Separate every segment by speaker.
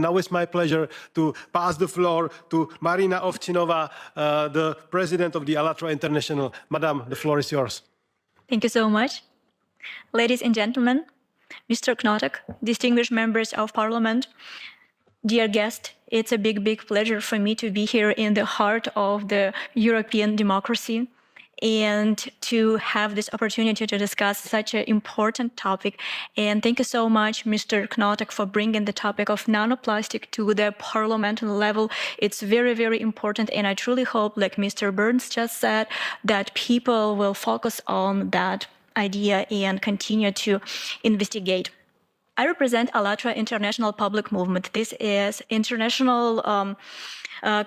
Speaker 1: Now it's my pleasure to pass the floor to Maryna Ovtsynova, the president of the ALLATRA International. Madam, the floor is yours.
Speaker 2: Thank you so much. Ladies and gentlemen, Mr. Knotek, distinguished members of parliament, dear guest, it's a big pleasure for me to be here in the heart of the European democracy and to have this opportunity to discuss such an important topic. And thank you so much, Mr. Knotek, for bringing the topic of nanoplastic to the parliamentary level. It's very important, and I truly hope, like Mr. Burns just said, that people will focus on that idea and continue to investigate. I represent ALLATRA International Public Movement. This is international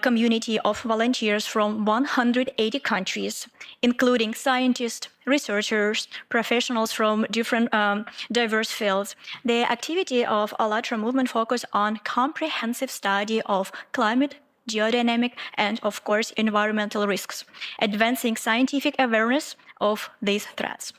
Speaker 2: community of volunteers from 180 countries, including scientists, researchers, professionals from different diverse fields. The activity of ALLATRA movement focus on comprehensive study of climate, geodynamic, and of course, environmental risks, advancing scientific awareness of these threats.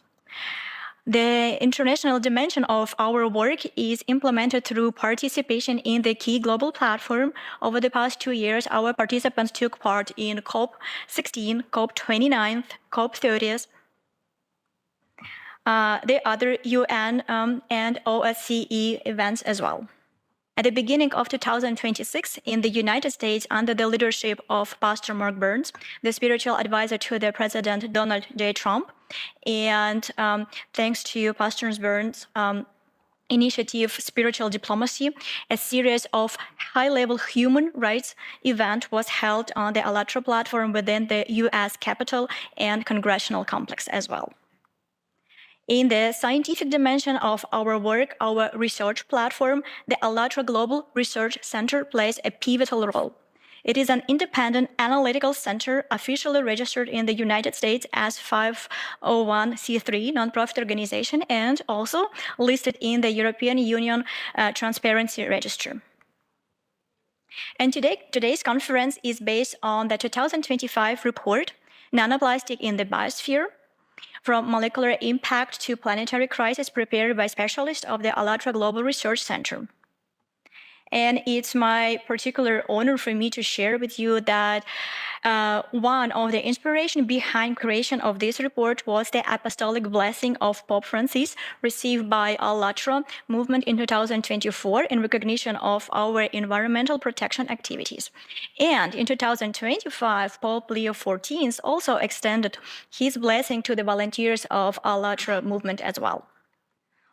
Speaker 2: The international dimension of our work is implemented through participation in the key global platform. Over the past 2 years, our participants took part in COP16, COP29, COP30, the other UN and OSCE events as well. At the beginning of 2026, in the United States, under the leadership of Pastor Mark Burns, the spiritual advisor to the President Donald J. Trump, and thanks to Pastor Burns' initiative, Spiritual Diplomacy, a series of high-level human rights event was held on the ALLATRA platform within the U.S. Capitol and Congressional Complex as well. In the scientific dimension of our work, our research platform, the ALLATRA Global Research Center plays a pivotal role. It is an independent analytical center officially registered in the United States as 501c3 nonprofit organization and also listed in the European Union Transparency Register. And today's conference is based on the 2025 report, Nanoplastic in the Biosphere, from molecular impact to planetary crisis, prepared by specialists of the ALLATRA Global Research Center. And it's my particular honor for me to share with you that one of the inspiration behind creation of this report was the apostolic blessing of Pope Francis received by ALLATRA movement in 2024 in recognition of our environmental protection activities. And in 2025, Pope Leo XIV also extended his blessing to the volunteers of ALLATRA movement as well.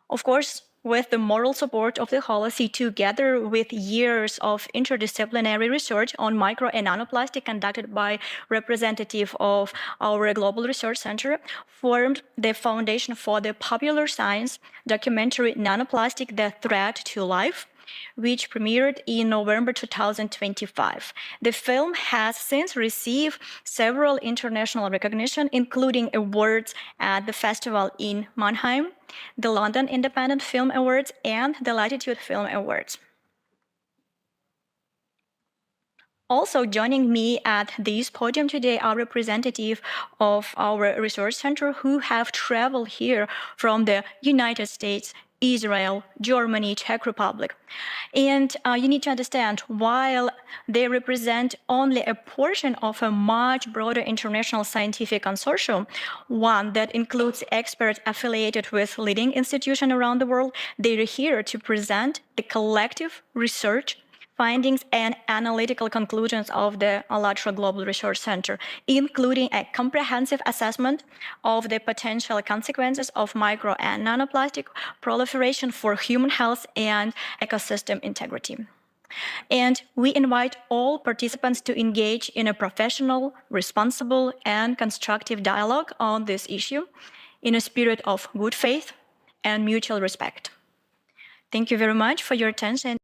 Speaker 2: Of course, with the moral support of the Holy See, together with years of interdisciplinary research on micro and nanoplastic conducted by representative of our Global Research Center, formed the foundation for the popular science documentary Nanoplastic, The Threat to Life, which premiered in November 2025. The film has since received several international recognition, including awards at the festival in Mannheim, the London Independent Film Awards, and the Latitude Film Awards. Also joining me at this podium today are representatives of our research center who have traveled here from the United States, Israel, Germany, Czech Republic. And you need to understand, while they represent only a portion of a much broader international scientific consortium, one that includes experts affiliated with leading institutions around the world, they're here to present the collective research findings and analytical conclusions of the ALLATRA Global Research Center, including a comprehensive assessment of the potential consequences of micro and nanoplastic proliferation for human health and ecosystem integrity. And we invite all participants to engage in a professional, responsible, and constructive dialogue on this issue in a spirit of good faith and mutual respect. Thank you very much for your attention.